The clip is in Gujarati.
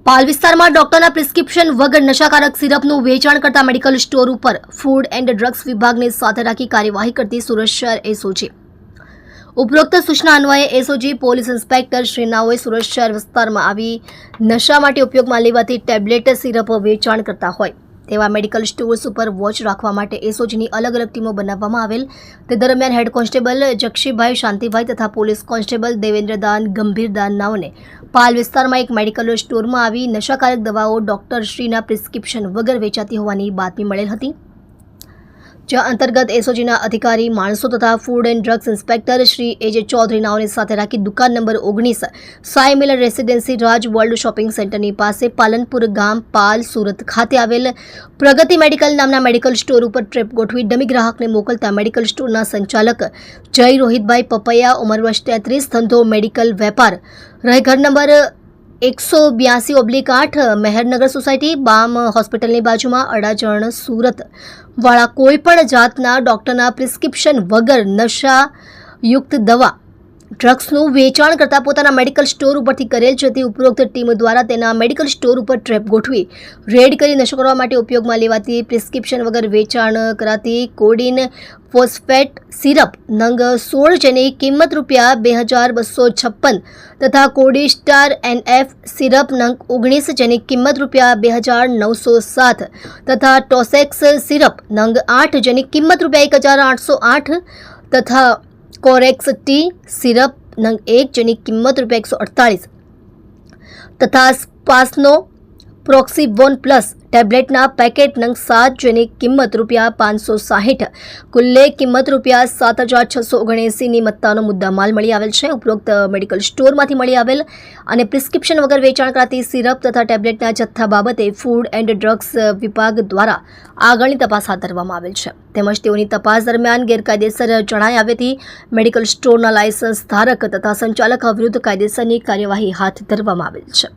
પાલ વિસ્તારમાં ડોક્ટરના પ્રિસ્ક્રિપ્શન વગર નશાકારક સિરપનું વેચાણ કરતા મેડિકલ સ્ટોર ઉપર ફૂડ એન્ડ ડ્રગ્સ વિભાગને સાથે રાખી કાર્યવાહી કરતી સુરત શહેર એસઓજી। ઉપરોક્ત સૂચના અન્વયે એસઓજી પોલીસ ઇન્સ્પેક્ટર શ્રીનાઓએ સુરત શહેર વિસ્તારમાં આવી નશા માટે ઉપયોગમાં લેવાતી ટેબ્લેટ સિરપ વેચાણ કરતા હોય તેવા મેડિકલ સ્ટોર્સ ઉપર વોચ રાખવા માટે એસઓજીની અલગ અલગ ટીમો બનાવવામાં આવેલ। તે દરમિયાન હેડ કોન્સ્ટેબલ જક્ષીભાઈ શાંતિભાઈ તથા પોલીસ કોન્સ્ટેબલ દેવેન્દ્રદાન ગંભીરદાન નાઓને પાલ વિસ્તારમાં એક મેડિકલ સ્ટોરમાં આવી નશાકારક દવાઓ ડોક્ટર શ્રીના પ્રિસ્ક્રિપ્શન વગર વેચાતી હોવાની બાતમી મળેલ હતી, જ્યાં અંતર્ગત એસઓજીના અધિકારી માણસો તથા food and drugs inspector Shri AJ Chaudhary નાઓને સાથે રાખી દુકાન number 19 Sai Miller residency Raj world shopping સેન્ટરની પાસે પાલનપુર ગામ પાલ સુરત ખાતે આવેલ પ્રગતિ મેડિકલ નામના મેડિકલ સ્ટોર ઉપર ટ્રેપ ગોઠવી ડમી ગ્રાહકને મોકલતા મેડિકલ સ્ટોરના સંચાલક જય રોહિતભાઈ પપૈયા, ઉંમર વર્ષ 33, ધંધો મેડિકલ વેપાર, રહે ઘર નંબર 182/8 મહેરનગર સોસાયટી, બામ હોસ્પિટલની બાજુમાં, અડાજણ, સુરત વાળા કોઈપણ જાતના ડોક્ટરના પ્રિસ્ક્રિપ્શન વગર નશાયુક્ત દવા ડ્રગ્સનું વેચાણ કરતા પોતાના મેડિકલ સ્ટોર ઉપરથી કરેલ છે તે ઉપરોક્ત ટીમ દ્વારા તેના મેડિકલ સ્ટોર ઉપર ટ્રેપ ગોઠવી રેડ કરી નશો કરવા માટે ઉપયોગમાં લેવાતી પ્રિસ્ક્રિપ્શન વગર વેચાણ કરાતી કોડીન ફોસ્ફેટ સિરપ નંગ 16 જેની કિંમત ₹2256 તથા કોડી સ્ટાર NF સિરપ નંગ 19 જેની કિંમત ₹2907 તથા ટોસેક્સ સિરપ નંગ 8 જેની કિંમત ₹1808 તથા કોરેક્સ ટી સિરપ નંગ 1 જેની કિંમત ₹148 તથા સ્પાસનો પ્રોક્સીવોન પ્લસ ટેબ્લેટના પેકેટ નંગ 7 જેની કિંમત ₹560 કુલ્લે કિંમત ₹7679ની મત્તાનો મુદ્દામાલ મળી આવેલ છે। ઉપરોક્ત મેડિકલ સ્ટોરમાંથી મળી આવેલ અને પ્રિસ્ક્રિપ્શન વગર વેચાણ કરાતી સિરપ તથા ટેબ્લેટના જથ્થા બાબતે ફૂડ એન્ડ ડ્રગ્સ વિભાગ દ્વારા આગળની તપાસ હાથ ધરવામાં આવેલ છે, તેમજ તેઓની તપાસ દરમિયાન ગેરકાયદેસર જણાઈ આવેથી મેડિકલ સ્ટોરના લાયસન્સ ધારક તથા સંચાલક વિરુદ્ધ કાયદેસરની કાર્યવાહી હાથ ધરવામાં આવેલ છે।